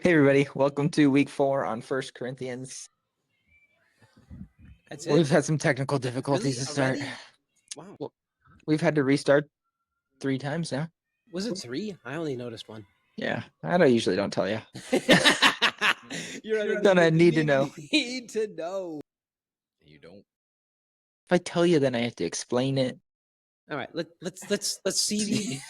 Hey everybody, welcome to week 4 on 1 Corinthians. That's We've it. had some technical difficulties to start. Already? Wow. Well, we've had to restart 3 times now. Was it 3? I only noticed one. Yeah, I usually don't tell you. You're Don't need to know. Need to know. You don't. If I tell you, then I have to explain it. All right, let's see.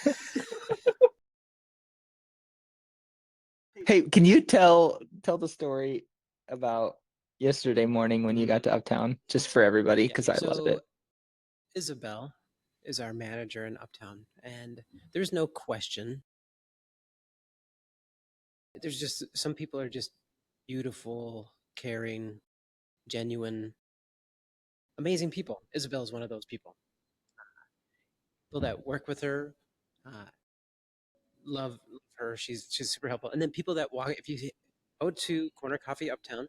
Hey, can you tell the story about yesterday morning when you got to Uptown, just for everybody, because I love it. Isabel is our manager in Uptown, and there's no question. There's just some people are just beautiful, caring, genuine, amazing people. Isabel is one of those people. People that work with her, love her. She's super helpful. And then people that walk, if you go to Corner Coffee Uptown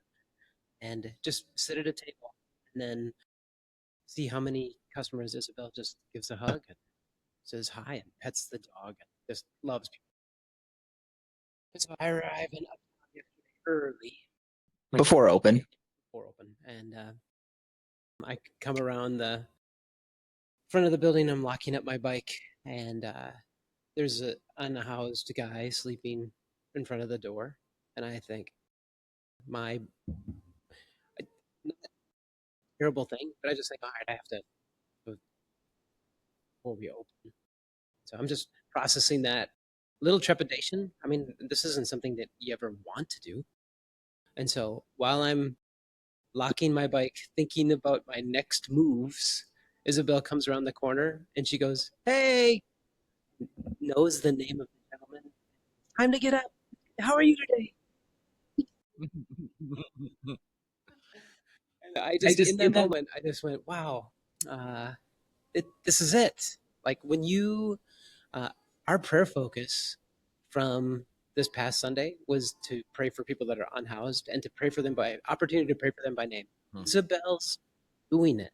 and just sit at a table and then see how many customers Isabel just gives a hug and says hi and pets the dog and just loves people. And so I arrive in Uptown yesterday early. Before open. And I come around the front of the building. I'm locking up my bike, and there's an unhoused guy sleeping in front of the door. And I think, not a terrible thing, but I just think, all right, I have to before we open. So I'm just processing that little trepidation. I mean, this isn't something that you ever want to do. And so while I'm locking my bike, thinking about my next moves, Isabel comes around the corner and she goes, "Hey," knows the name of the gentleman. "Time to get up. How are you today?" And I just in that moment, I just went, "Wow, this is it." Like when you, our prayer focus from this past Sunday was to pray for people that are unhoused and to pray for them by opportunity to pray for them by name. Isabel's doing it.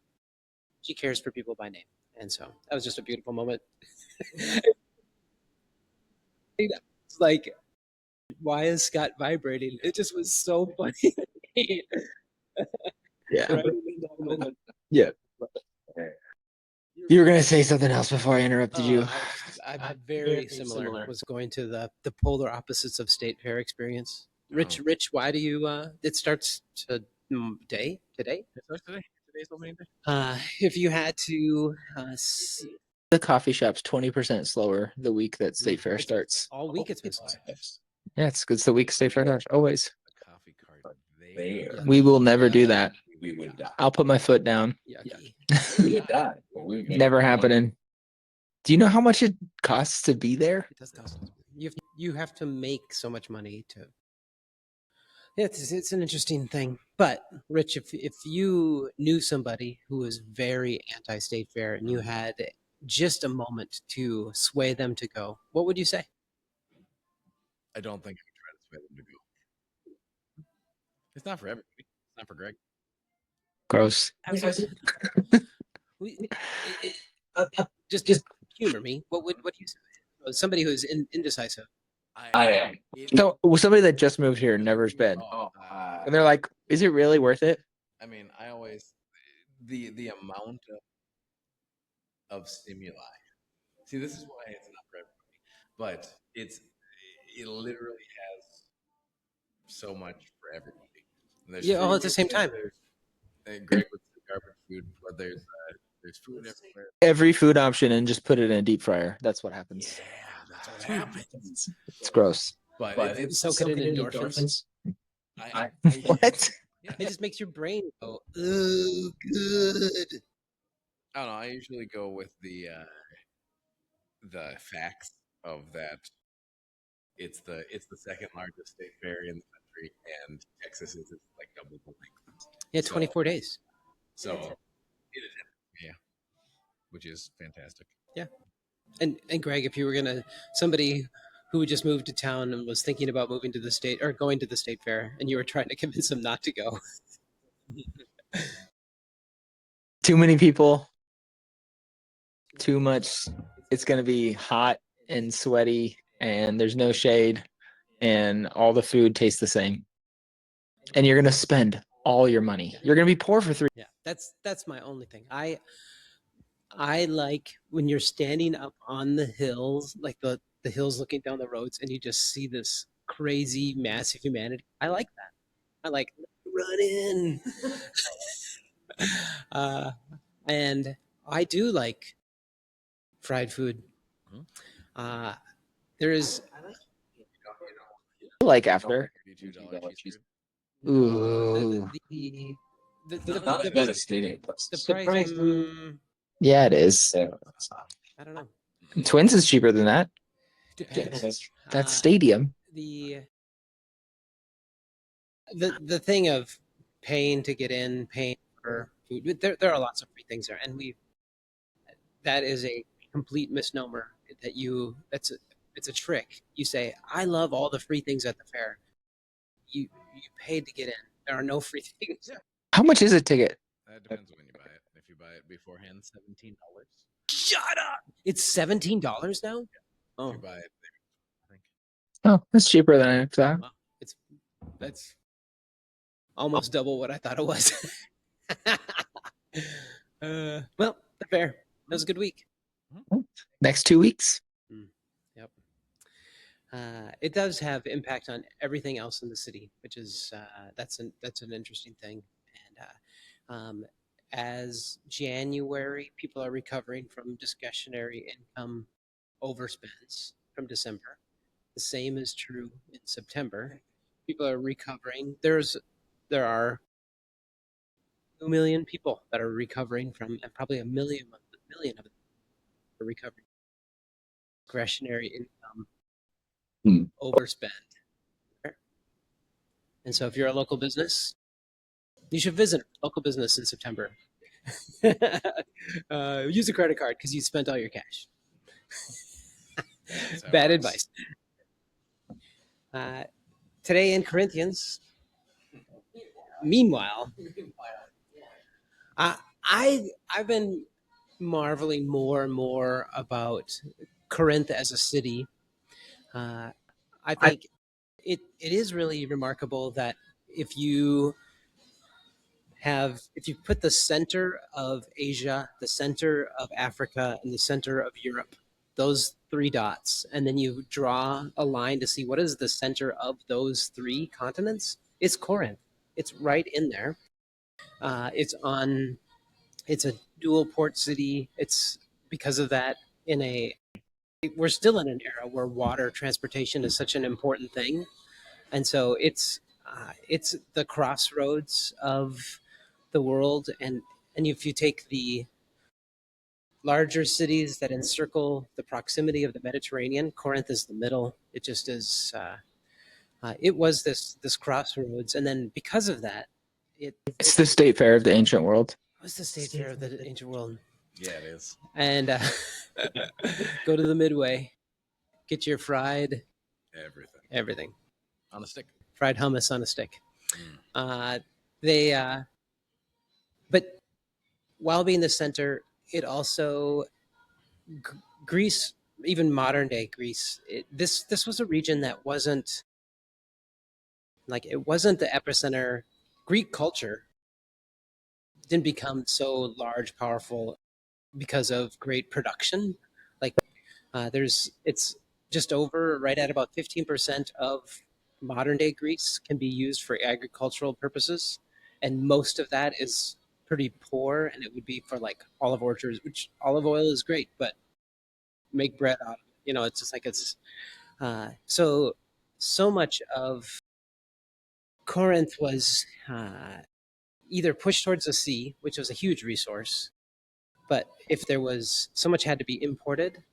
She cares for people by name. And so that was just a beautiful moment. It's like, why is Scott vibrating? It just was so funny. Yeah. Yeah. You were going to say something else before I interrupted you. I'm very similar. Was going to the polar opposites of State Fair experience. Rich, why do you? It starts today. It starts today. Today's opening day. If you had to, the coffee shop's 20% slower the week that State Fair starts. All week it's been slow. Yeah, it's the week State Fair starts. Always. Coffee cart there. We will never do that. I'll put my foot down. Yucky. Never happening. Do you know how much it costs to be there? It does cost. You have to make so much money to. It's an interesting thing. But Rich, if you knew somebody who was very anti-State Fair and you had just a moment to sway them to go, what would you say? I don't think I could try to sway them to go. It's not for everybody. It's not for Greg. Gross. Just humor me. What do you say? Somebody who's indecisive. I am. So somebody that just moved here, never's been, and they're like, "Is it really worth it?" I mean, I always the amount of stimuli. See, this is why it's not for everybody, but it literally has so much for everybody. Yeah, all at the same time. Greg with the garbage food, but there's food everywhere. Every food option, and just put it in a deep fryer. That's what happens. Yeah, that's what happens. It's gross. But it's soak it in endorphins. What? Yeah. It just makes your brain go, "Oh, good." I don't know. I usually go with the facts of that. It's the second largest state fair in the country, and Texas is like double the length. Yeah, 24 days. So it is, yeah, which is fantastic. Yeah, and Greg, if you were somebody who just moved to town and was thinking about moving to the state or going to the state fair, and you were trying to convince them not to go. Too many people. Too much. It's going to be hot and sweaty, and there's no shade, and all the food tastes the same. And you're gonna spend all your money. You're gonna be poor for 3. Yeah, that's my only thing. I like when you're standing up on the hills, like the hills looking down the roads, and you just see this crazy, massive humanity. I like that. I like run in. uh, and I do like fried food. Mhm. Uh, there is Like after. $32 cheeseburger. Ooh. the the price. Yeah, it is. I don't know. Twins is cheaper than that. Depends. That's stadium. The the thing of paying to get in, paying for food. There are lots of free things there, and we that is a complete misnomer. It's a trick. You say I love all the free things at the fair. You paid to get in. There are no free things. How much is a ticket? That depends when you buy it. If you buy it beforehand, $17. Shut up! It's $17 now. If Oh, you buy it there, I think. Oh, that's cheaper than I thought. wow. That's almost double what I thought it was. Well, the fair. That was a good week. Next 2 weeks. Yep. It does have impact on everything else in the city, which is that's an interesting thing. And as January, people are recovering from discretionary income overspends from December. The same is true in September. People are recovering. There are 2 million people that are recovering from, and probably a million of them are recovering discretionary income overspend. And so, if you're a local business, you should visit a local business in September. Use a credit card because you spent all your cash. That's how it Bad works. advice. Today in Corinthians, meanwhile, I've been marveling more and more about Corinth as a city. I think it is really remarkable that if you if you put the center of Asia, the center of Africa, and the center of Europe, those three dots, and then you draw a line to see what is the center of those three continents, it's Corinth. It's right in there. It's on. It's a dual port city. It's because of that in a. We're still in an era where water transportation is such an important thing, and so it's the crossroads of the world. And if you take the larger cities that encircle the proximity of the Mediterranean, Corinth is the middle. It just is. It was this crossroads, and then because of that, it It's the state fair of the ancient world. was the state fair of the ancient world. Yeah, it is. And go to the Midway, get your fried Everything. everything, On a stick. fried hummus on a stick. Mm. They, but while being the center, it also Greece, even modern day Greece. This was a region that wasn't it wasn't the epicenter. Greek culture didn't become so large, powerful because of great production. Like it's just over right at about 15% of modern day Greece can be used for agricultural purposes, and most of that is pretty poor, and it would be for like olive orchards, which olive oil is great, but make bread out of it. It's just like so much of Corinth was either pushed towards the sea, which was a huge resource, but if there was so much had to be imported.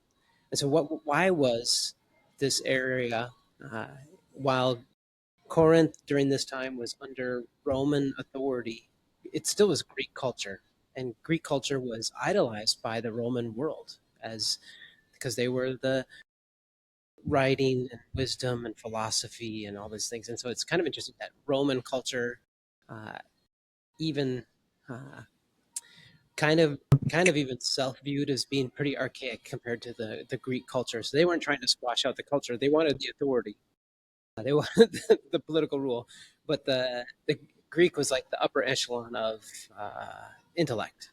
And so, why was this area, while Corinth during this time was under Roman authority, it still was Greek culture, and Greek culture was idolized by the Roman world as because they were the writing and wisdom and philosophy and all these things. And so, it's kind of interesting that Roman culture, even kind of even self-viewed as being pretty archaic compared to the Greek culture. So they weren't trying to squash out the culture. They wanted the authority. They wanted the political rule, but the Greek was like the upper echelon of intellect.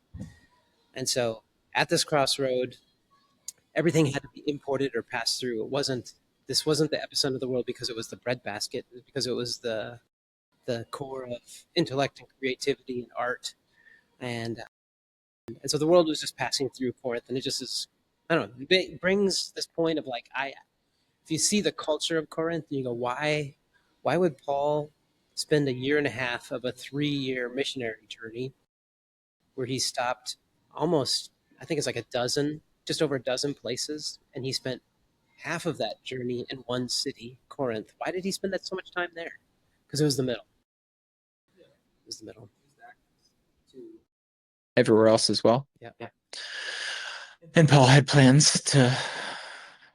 And so at this crossroad, everything had to be imported or passed through. It wasn't This wasn't the epicenter of the world because it was the breadbasket, because it was the core of intellect and creativity and art, and so the world was just passing through Corinth, and it just is. I don't know. It brings this point of like I if you see the culture of Corinth, you go, why would Paul spend a year and a half of a 3-year missionary journey where he stopped almost, I think it's like just over a dozen places, and he spent half of that journey in one city, Corinth. Why did he spend that so much time there? Because it was the middle. It was the middle. Everywhere else as well. Yeah. And Paul had plans to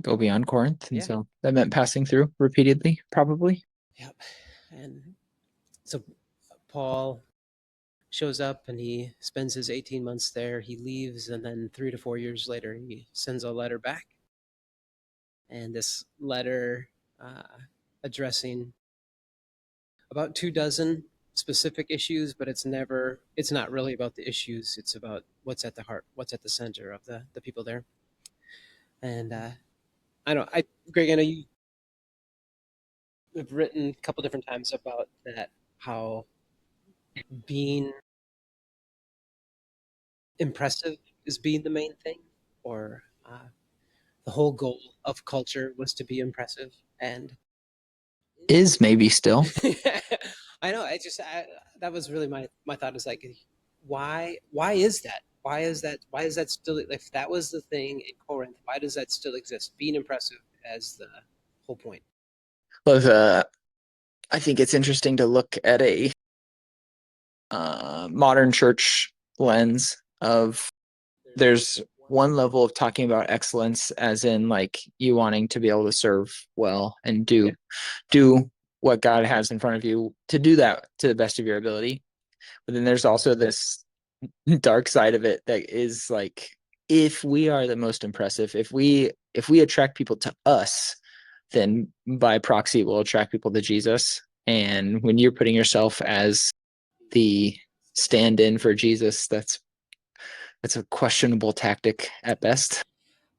go beyond Corinth, and Yeah. so that meant passing through repeatedly, probably. Yep. And so Paul shows up and he spends his 18 months there. He leaves, and then 3 to 4 years later, he sends a letter back. And this letter addressing about 24 specific issues, but it's not really about the issues. It's about what's at the heart, what's at the center of the people there. And Greg, I know you have written a couple different times about that, how being impressive is being the main thing, or the whole goal of culture was to be impressive. And Is maybe still. I know, that was really my thought, is like, why is that? Why is that still, if that was the thing in Corinth, why does that still exist? Being impressive as the whole point. Well, I think it's interesting to look at a modern church lens of there's one level of talking about excellence as in like you wanting to be able to serve well and do what God has in front of you, to do that to the best of your ability. But then there's also this dark side of it that is like, if we are the most impressive, if we attract people to us, then by proxy we'll attract people to Jesus. And when you're putting yourself as the stand-in for Jesus, that's a questionable tactic at best.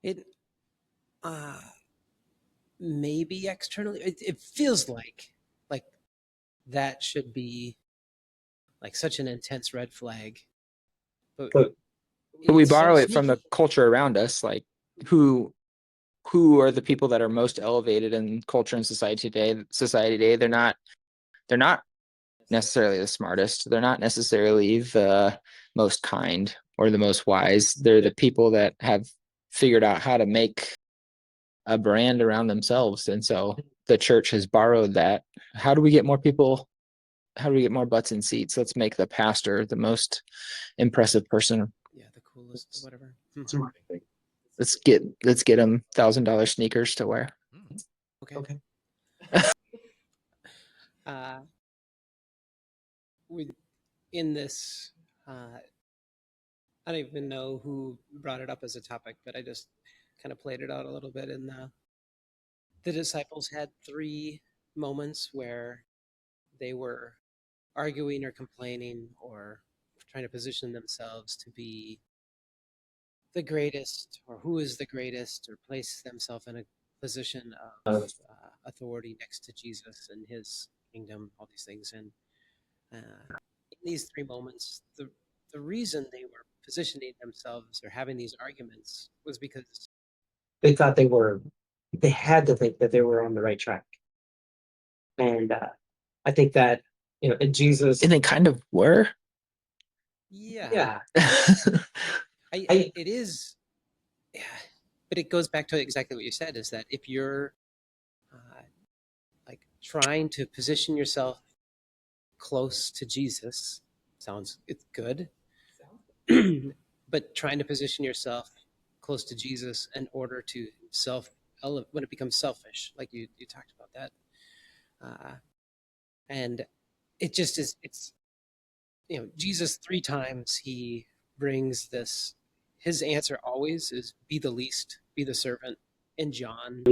It maybe externally, it feels like that should be like such an intense red flag, but we it's so borrow it from the sneaky. culture around us, like who are the people that are most elevated in culture and society today. They're not necessarily the smartest, they're not necessarily the most kind or the most wise. They're the people that have figured out how to make a brand around themselves. And so the church has borrowed that. How do we get more people? How do we get more butts in seats? Let's make the pastor the most impressive person. Yeah, the coolest, whatever. Let's get them $1,000 sneakers to wear. Okay. uh we in this I don't even know who brought it up as a topic, but I just kind of played it out a little bit. And the disciples had 3 moments where they were arguing or complaining or trying to position themselves to be the greatest, or who is the greatest, or place themselves in a position of authority next to Jesus and his kingdom, all these things. And in these 3 moments, the reason they were positioning themselves or having these arguments was because they thought they had to think that they were on the right track. And I think that, and Jesus, And they kind of were. yeah, it is, yeah, but it goes back to exactly what you said, is that if you're like trying to position yourself close to Jesus, it's good, but trying to position yourself close to Jesus in order to when it becomes selfish, like you talked about that, and it just is. It's Jesus 3 times he brings this. His answer always is be the least, be the servant. In John,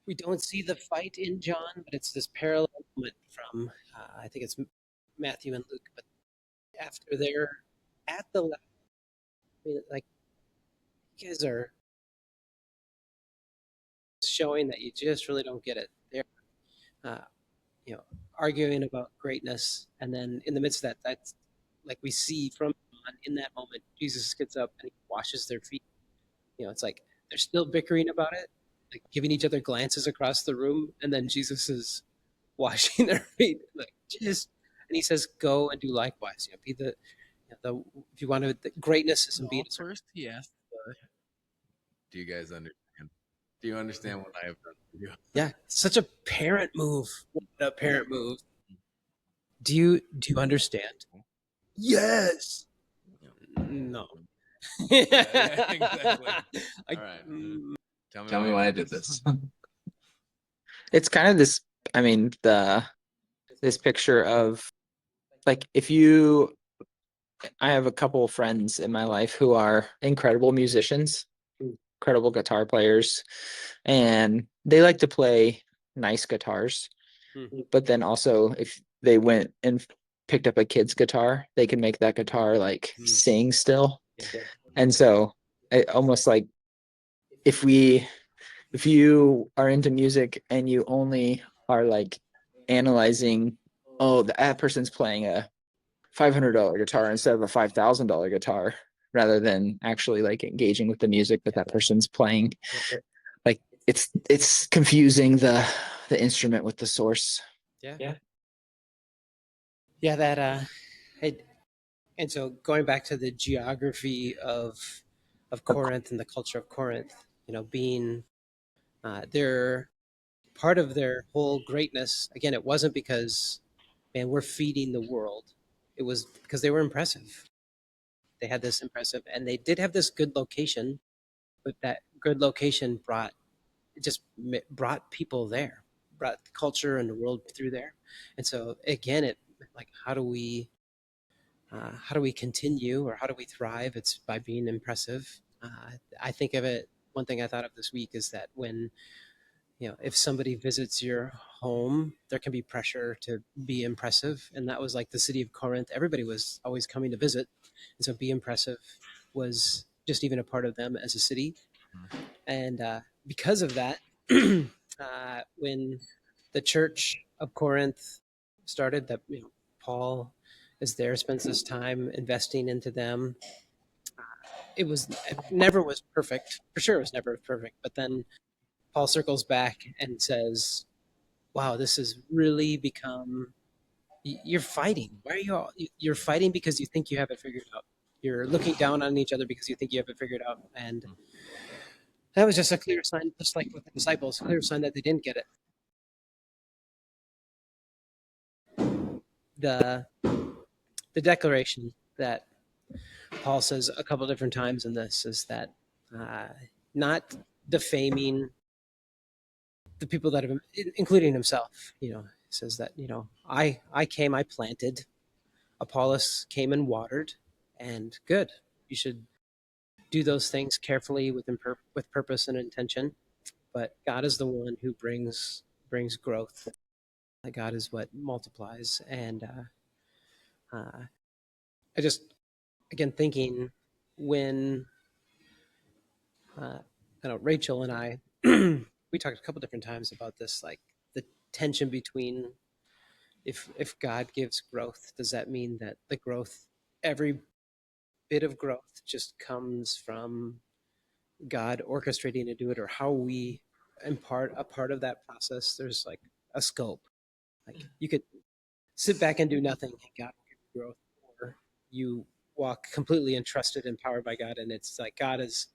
we don't see the fight in John, but it's this parallel moment from I think it's Matthew and Luke. But after they're at the level, I mean, like you guys are showing that you just really don't get it. They're uh, you know arguing about greatness, and then in the midst of that, that's like we see from John in that moment, Jesus gets up and he washes their feet. It's like they're still bickering about it, like giving each other glances across the room, and then Jesus is washing their feet, like just, and he says, "Go and do likewise." Be the if you want to, the greatness is in being Well, first he asked, "Do you guys understand? Do you understand what I have done for you?" Yeah, such a parent move. What a parent move. Do you understand? Yes. No. Yeah, exactly. I, All right. Tell me Tell me why why I I did did this. this. It's kind of this, I mean, this picture of like if you I have a couple of friends in my life who are incredible musicians, incredible guitar players, and they like to play nice guitars. Hmm. But then also, if they went and picked up a kid's guitar, they can make that guitar like sing still. Yeah. And so, almost like if we if you are into music and you only are like analyzing, oh, that person's playing a $500 guitar instead of a $5,000 guitar, rather than actually like engaging with the music that that person's playing. Like it's confusing the instrument with the source. Yeah. Yeah. Yeah, that and so going back to the geography of Corinth and the culture of Corinth, being their part of their whole greatness. Again, it wasn't because, man, we're feeding the world. It was because they were impressive. They had this impressive, and they did have this good location, but that good location brought people there, brought the culture and the world through there. And so again, it like how do we continue, or how do we thrive? It's by being impressive. I think of it. One thing I thought of this week is that when if somebody visits your home, there can be pressure to be impressive, and that was like the city of Corinth. Everybody was always coming to visit, and so be impressive was just even a part of them as a city. And because of that, when the church of Corinth started, that Paul is there, spends this time investing into them. It never was perfect. For sure, it was never perfect. But then Paul circles back and says, "Wow, this has really become. You're fighting. Why are you all? You're fighting because you think you have it figured out. You're looking down on each other because you think you have it figured out." And that was just a clear sign, just like with the disciples, a clear sign that they didn't get it. The the declaration that Paul says a couple different times in this is that uh, not defaming the people that have, including himself. Says that I came, I planted, Apollos came and watered, and good. You should do those things carefully with purpose and intention. But God is the one who brings growth. God is what multiplies, and I just again thinking when I know Rachel and I we talked a couple different times about this, like the tension between if God gives growth, does that mean that the growth, every bit of growth, just comes from God orchestrating to do it, or how we impart a part of that process? There's like a scope. Like you could sit back and do nothing, and God will give you growth, or you walk completely entrusted and empowered by God, and it's like God is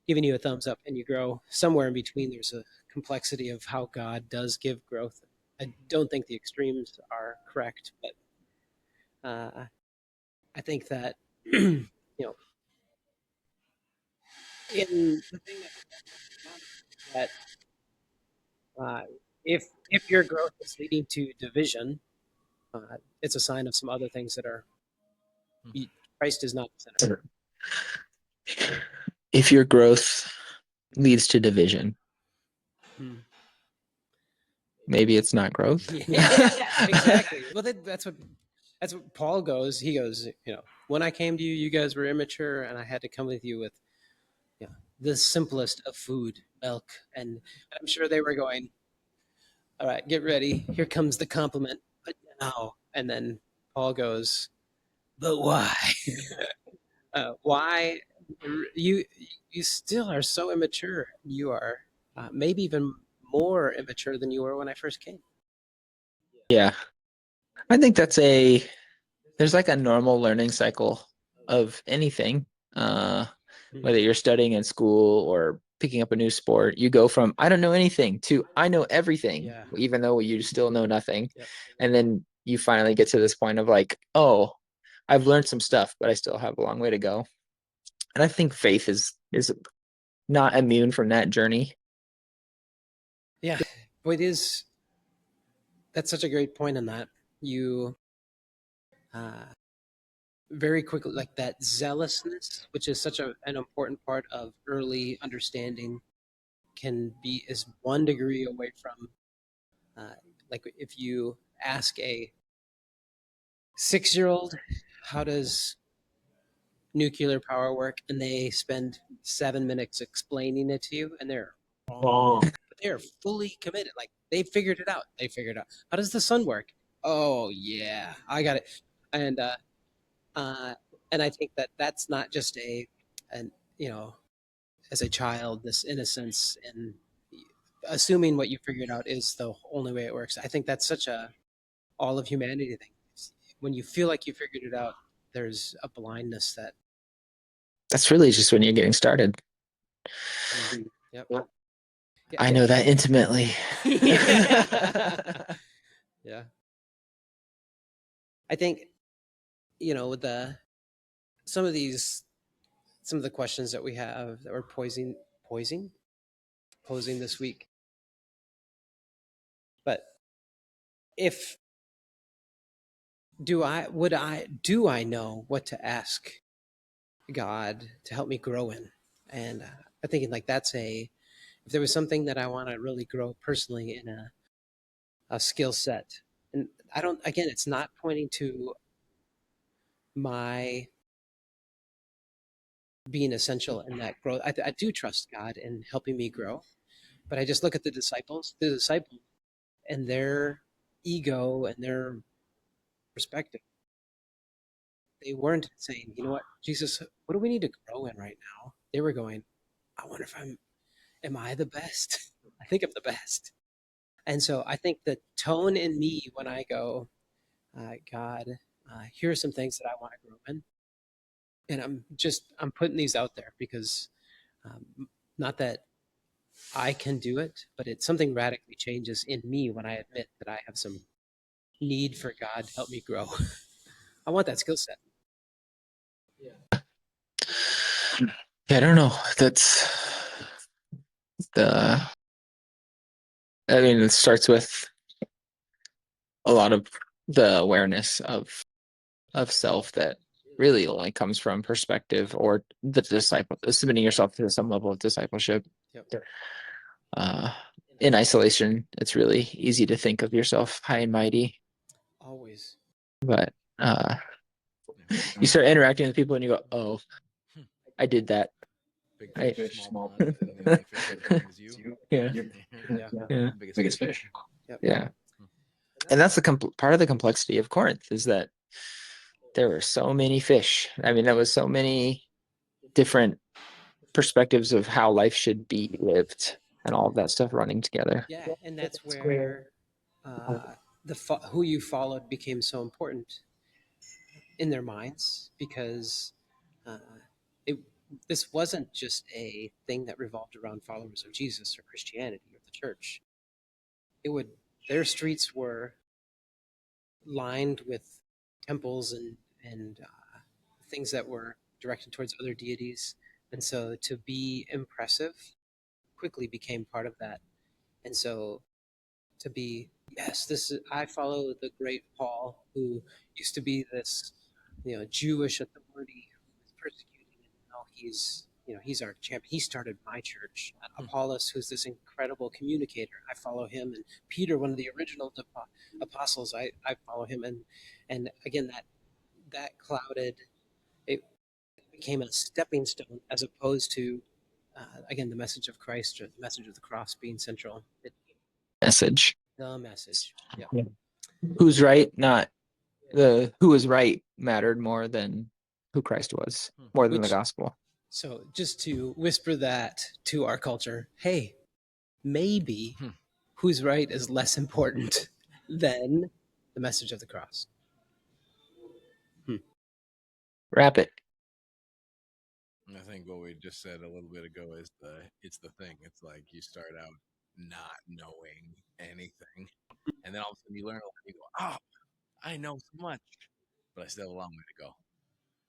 giving you a thumbs up and you grow. Somewhere in between, there's a complexity of how God does give growth. I don't think the extremes are correct, but I think that in the thing that uh, if your growth is leading to division, it's a sign of some other things that are Christ is not the center. If your growth leads to division, Hmm. maybe it's not growth. Yeah, exactly. Well, that's what Paul goes. He goes, when I came to you, you guys were immature, and I had to come with you with, the simplest of food, milk, and I'm sure they were going, all right, get ready. Here comes the compliment. But now, and then Paul goes, but why? Why? You you still are so immature. You are maybe even more immature than you were when I first came. Yeah. I think there's like a normal learning cycle of anything. Whether you're studying in school or picking up a new sport, you go from I don't know anything to I know everything, Yeah. even though you still know nothing. Yep. And then you finally get to this point of like, oh, I've learned some stuff, but I still have a long way to go. And I think faith is not immune from that journey. Yeah. Boy, that's such a great point on that. You uh, very quickly, like that zealousness, which is such an important part of early understanding, is 1 degree away from, uh, like if you ask a 6-year-old, how does nuclear power work, and they spend 7 minutes explaining it to you, and they're wrong. But they're fully committed. Like they figured it out. They figured out how does the sun work. Oh yeah, I got it. And uh, and I think that that's not just an as a child, this innocence and assuming what you figured out is the only way it works. I think that's such a all of humanity thing. When you feel like you figured it out, there's a blindness that. That's really just when you're getting started. Yep. I know that intimately. Yeah. I think, with some of the questions that we have that we're posing this week. But if do I know what to ask God to help me grow in? And I'm thinking like if there was something that I want to really grow personally in a skill set, and again, it's not pointing to my being essential in that growth. I do trust God in helping me grow, but I just look at the disciples and their ego and their perspective. They weren't saying, you know what, Jesus, what do we need to grow in right now? They were going, I wonder if am I the best? I think I'm the best. And so I think the tone in me when I go, God, here are some things that I want to grow in. And I'm putting these out there because not that I can do it, but it's something radically changes in me when I admit that I have some need for God to help me grow. I want that skill set. Yeah, I don't know. That's the. I mean, it starts with a lot of the awareness of self that really only comes from perspective or submitting yourself to some level of discipleship. Yep. In isolation, it's really easy to think of yourself high and mighty, Always. but you start interacting with people and you go, "Oh, I did that." Big I- fish, small pond, and the only fish that finds you. Yeah, Yeah. yeah, Biggest fish. Yep. yeah. And that's the part of the complexity of Corinth is that there were so many fish. I mean, there was so many different perspectives of how life should be lived and all of that stuff running together. Yeah, and that's where who you followed became so important in their minds because uh, it this wasn't just a thing that revolved around followers of Jesus or Christianity or the church. It would Their streets were lined with temples and things that were directed towards other deities, and so to be impressive quickly became part of that. And so to be, yes, this is, I follow the great Paul who used to be this Jewish authority who was persecuting, and now he's he's our champ. He started my church. Apollos, who's this incredible communicator, I follow him. And Peter, one of the original apostles, I follow him. And again, that clouded, it became a stepping stone as opposed to, again, the message of Christ or the message of the cross being central. Message. The message. Yeah. Who's right? Not the who was right mattered more than who Christ was, more than the gospel. So just to whisper that to our culture, hey, maybe who's right is less important than the message of the cross. Wrap it. I think what we just said a little bit ago is it's the thing. It's like you start out not knowing anything, and then all of a sudden you learn a lot. You go, oh, I know so much, but I still have a long way to go.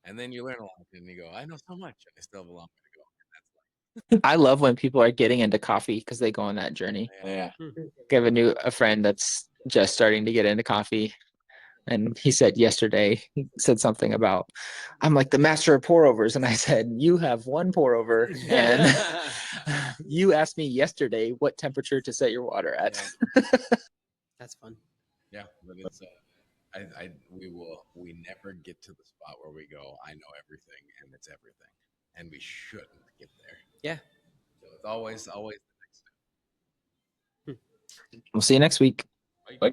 And then you learn a lot, and you go, I know so much, and I still have a long way to go. And that's I love when people are getting into coffee because they go on that journey. yeah. I have a friend that's just starting to get into coffee. And he said yesterday, he said something about, I'm like the master of pour overs. And I said, you have one pour over. And you asked me yesterday what temperature to set your water at. That's fun. Yeah, but it's we never get to the spot where we go, I know everything and it's everything, and we shouldn't get there. Yeah. So it's always the next step. We'll see you next week. Bye.